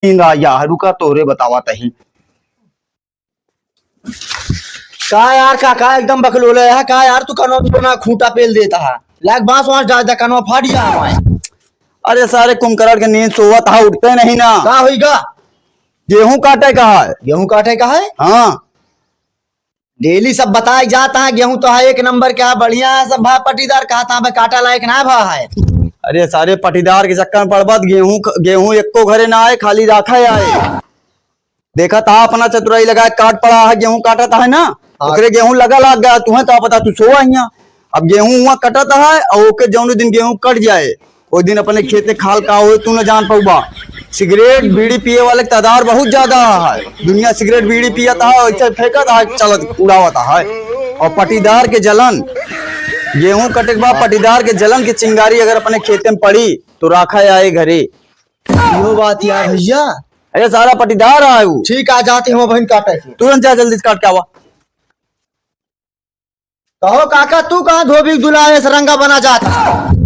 या रुका तोरे बतावा तही। का यार काका एकदम बकलोले है का यार तू कनो ना खूंटा पेल देता है लाग बांस वांस डाल दे कनो फाट जा हमारे। अरे सारे कुंभकर्ण के नींद सोवत हा, उठते नहीं ना। का होईगा? गेहूं काटे का है। गेहूं काटे का है? हाँ डेली सब बताए जाता है गेहूं तो है एक नंबर का बढ़िया है सब भाई पटीदार कहता है काटा लायक ना भा है। अरे सारे पटीदार के चक्कर में पड़बत गेहूं एको घरे ना आए, खाली राखा आए। देखा था अपना चतुराई लगा काट पड़ा है, गेहूं काटता है ना ओकरे गेहूं लगा लाग गया, तुम्हें तो पता तू सोआ यहाँ। अब गेहूं हुआ कटता है और ओके जौन दिन गेहूं कट जाए वो दिन अपने खेते खाल का हो तू न जान पाऊबा। सिगरेट बीड़ी पिए वाले तादाद बहुत ज्यादा है, दुनिया सिगरेट बीड़ी पियता है ऐसे फेंकता है चलत उड़ावता है। और पटीदार के जलन गेहूं कटे के बाद पटीदार के जलन की चिंगारी अगर अपने खेते में पड़ी तो राखा आए घरे। यो बात यार भैया। अरे सारा पटीदार आए वो। ठीक आ जाते हैं बहन काटे से तुरंत जा जल्दी से काट के आवा। कहो काका तू कहाँ धोबी दुलारे से रंगा बना जाता।